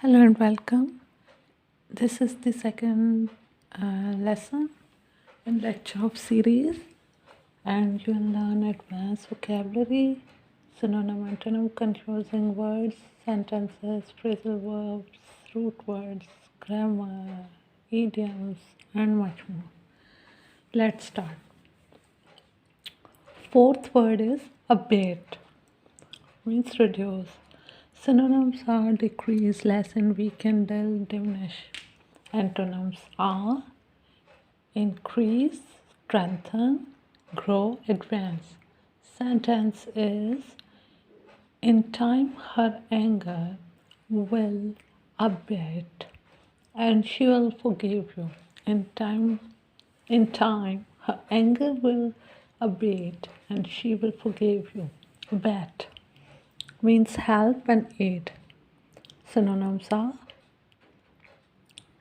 Hello and welcome. This is the second lesson in lecture of series, and you'll learn advanced vocabulary, synonym, antonym, confusing words, sentences, phrasal verbs, root words, grammar, idioms, and much more. Let's start. Fourth word is abate, means reduce. Synonyms are decrease, lessen, weaken, dull, diminish. Antonyms are increase, strengthen, grow, advance. Sentence is in time her anger will abate and she will forgive you. In time her anger will abate and she will forgive you. Abate means help and aid. Synonyms are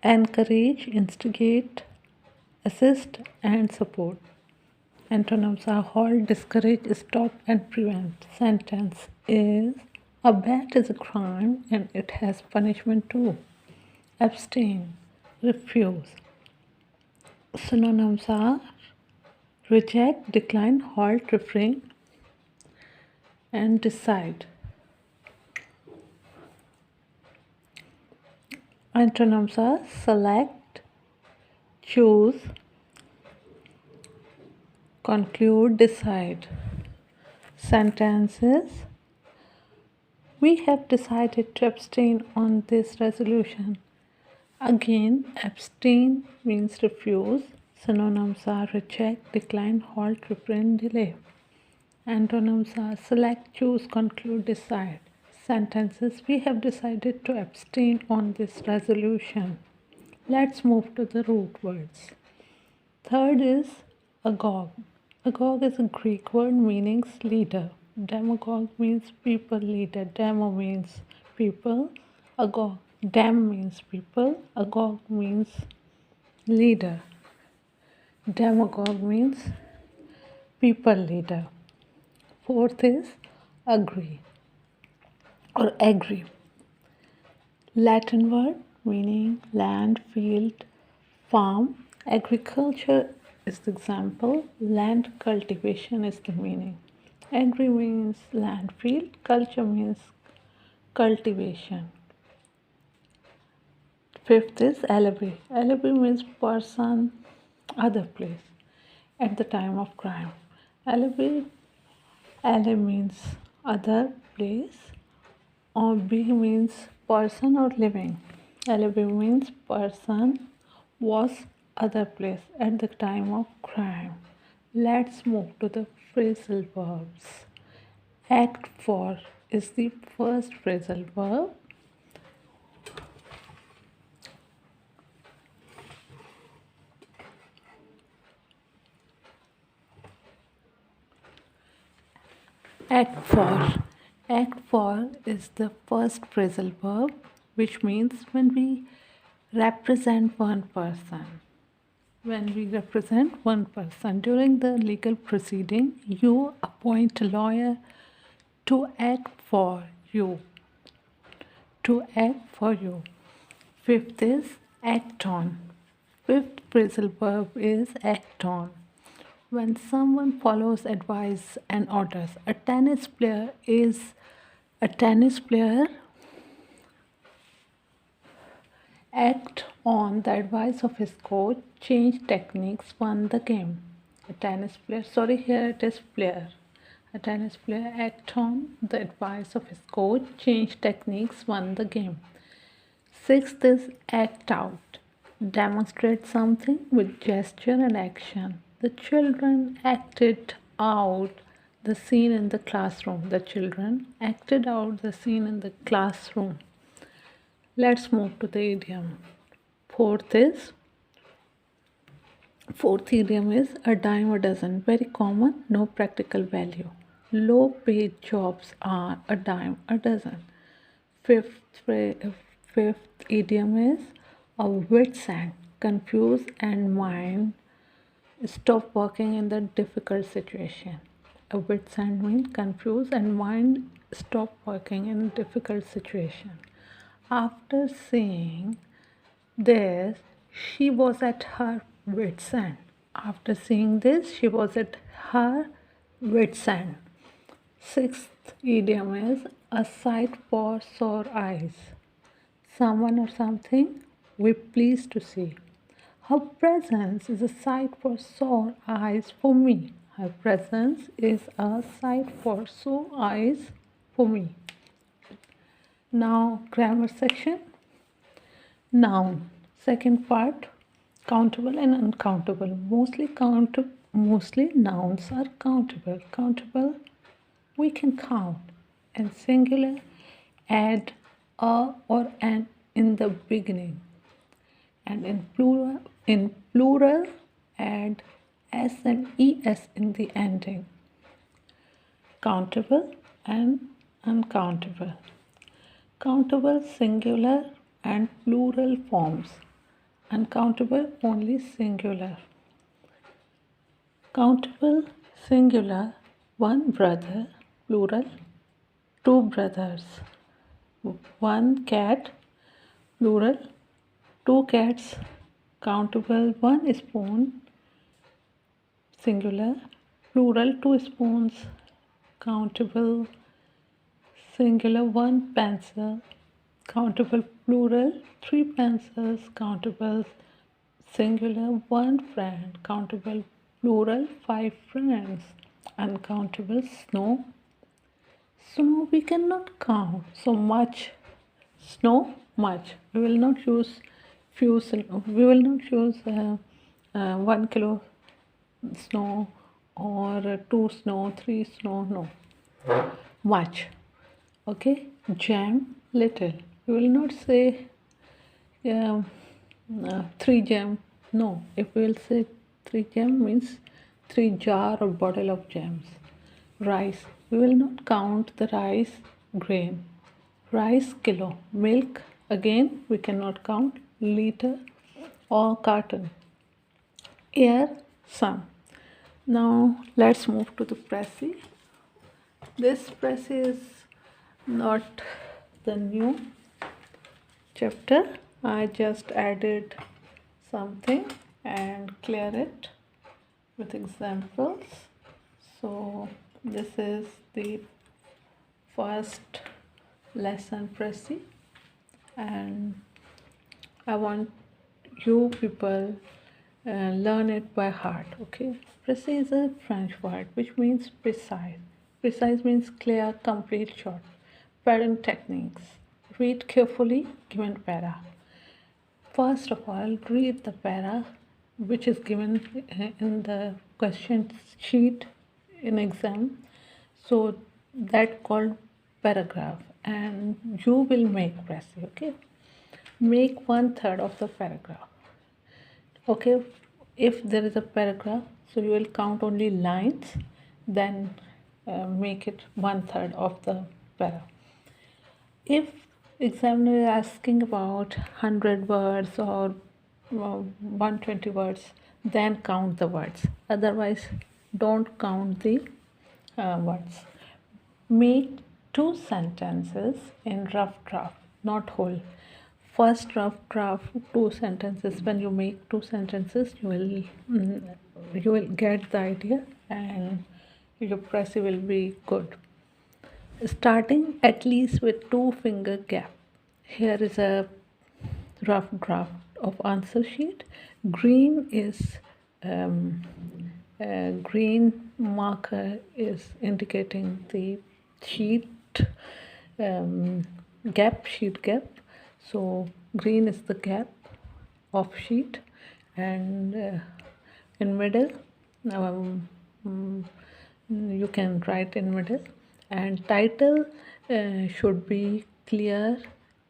encourage, instigate, assist, and support. Antonyms are halt, discourage, stop, and prevent. Sentence is a bat is a crime and it has punishment too. Abstain, refuse. Synonyms are reject, decline, halt, refrain, and decide. Antonyms are select, choose, conclude, decide. Sentences we have decided to abstain on this resolution. Again, abstain means refuse. Synonyms are reject, decline, halt, refrain, delay. Antonyms are select, choose, conclude, decide. Sentences we have decided to abstain on this resolution. Let's move to the root words. Third is agog. Agog is a Greek word meaning leader. Demagogue means people leader. Demo means people. Agog. Dem means people. Agog means leader. Demagogue means people leader. Fourth is agree or agree. Latin word meaning land, field, farm. Agriculture is the example. Land cultivation is the meaning. Agree means land, field. Culture means cultivation. Fifth is alibi. Alibi means person, other place at the time of crime. Alibi means other place, or B means person or living. Alibi means person was other place at the time of crime. Let's move to the phrasal verbs. Act for is the first phrasal verb. Act for. Act for is the first phrasal verb, which means when we represent one person. When we represent one person during the legal proceeding, you appoint a lawyer to act for you. To act for you. Fifth is act on. Fifth phrasal verb is act on. When someone follows advice and orders, a tennis player act on the advice of his coach, change techniques, won the game. A tennis player, here it is player. A tennis player act on the advice of his coach, change techniques, won the game. Sixth is act out. Demonstrate something with gesture and action. The children acted out the scene in the classroom. The children acted out the scene in the classroom. Let's move to the idiom. Fourth idiom is a dime a dozen. Very common, no practical value. Low paid jobs are a dime a dozen. Fifth idiom is a wit's end. Confuse and mind stop working in the difficult situation. A wit's end means confuse and mind stop working in a difficult situation. After seeing this, she was at her wit's end. After seeing this, she was at her wit's end. Sixth idiom is a sight for sore eyes. Someone or something we pleased to see. Her presence is a sight for sore eyes for me. Her presence is a sight for sore eyes for me. Now, grammar section. Noun. Second part, countable and uncountable. Mostly nouns are countable. Countable we can count. And singular, add a or an in the beginning. And in plural add s and es in the ending. Countable and uncountable. Countable singular and plural forms. Uncountable only singular. Countable singular, one brother, plural, two brothers. One cat, plural, two cats. Countable, one spoon, singular, plural, two spoons. Countable singular, one pencil. Countable plural, three pencils. Countable singular, one friend. Countable plural, five friends. Uncountable snow. Snow we cannot count. So much. Snow, much. We will not use few. We will not use 1 kilo snow or 2 snow, 3 snow. No. Much. Okay. Jam, little. We will not say 3 jam. No. If we will say 3 jam means 3 jar or bottle of jams. Rice. We will not count the rice grain. Rice kilo. Milk, again we cannot count. Liter or carton. Air, sun. Now let's move to the Prezi. This Prezi is not the new chapter. I just added something and clear it with examples. So this is the first lesson Prezi, and I want you people learn it by heart. Okay, Prezi is a French word which means precise. Precise means clear, complete, short. Pattern techniques. Read carefully given para. First of all, read the para which is given in the question sheet in exam. So that called paragraph, and you will make Prezi. Okay, make 1/3 of the paragraph. Okay, if there is a paragraph, so you will count only lines, then make it 1/3 of the paragraph. If examiner is asking about 100 words or 120 words, then count the words. Otherwise, don't count the words. Make 2 sentences in rough draft, not whole. First rough draft, 2 sentences. When you make 2 sentences, you will get the idea, and your Prezi will be good. Starting at least with 2 finger gap. Here is a rough draft of answer sheet. Green is green marker is indicating the sheet sheet gap. So green is the gap of sheet, and in middle you can write in middle, and title should be clear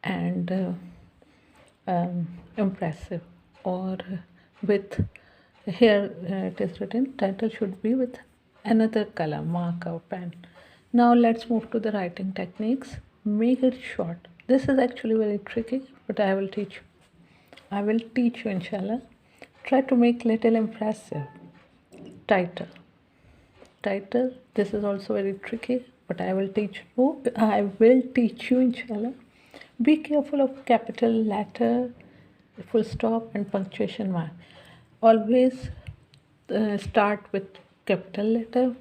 and impressive, or with here it is written title should be with another color marker pen. Now let's move to the writing techniques. Make it short. This is actually very tricky, but I will teach you inshallah. Try to make little impressive. Title. This is also very tricky, but I will teach you inshallah. Be careful of capital letter, full stop, and punctuation mark. Always start with capital letter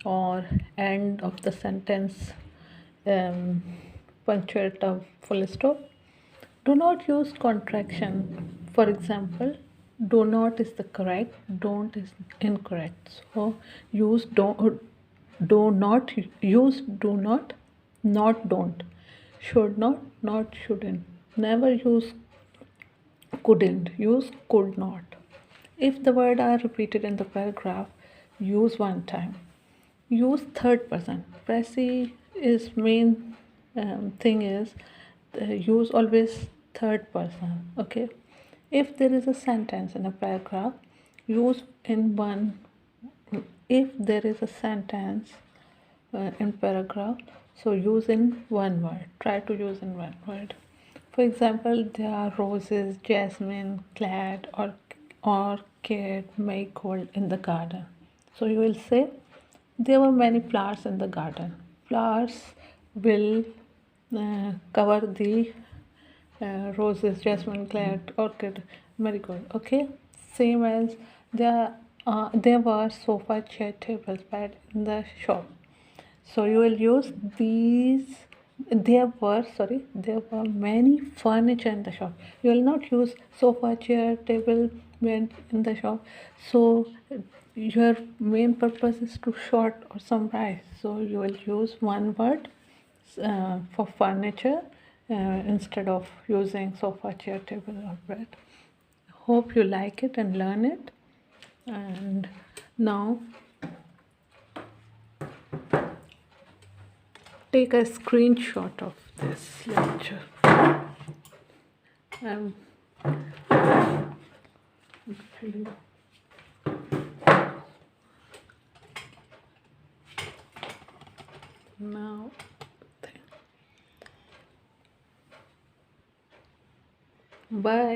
or end of the sentence punctuate a full stop. Do not use contraction. For example, do not is the correct, don't is incorrect. So use do not, use do not don't. Should not shouldn't. Never use couldn't, use could not. If the words are repeated in the paragraph, use one time. Use third person. Pressy is main thing is use always third person. Okay. If there is a sentence in a paragraph, use in one. If there is a sentence in paragraph, so use in one word. Try to use in one word. For example, there are roses, jasmine, glad, or orchid, marigold in the garden. So you will say there were many flowers in the garden. Flowers will cover the roses, jasmine, glad, orchid, marigold. Okay, same as there were sofa, chair, tables, bed in the shop. So you will use these. There were many furniture in the shop. You will not use sofa, chair, table, bed in the shop. So your main purpose is to short or summarize. So you will use one word for furniture instead of using sofa, chair, table, or bed. Hope you like it and learn it. And now take a screenshot of this lecture. I'm actually now. Bye.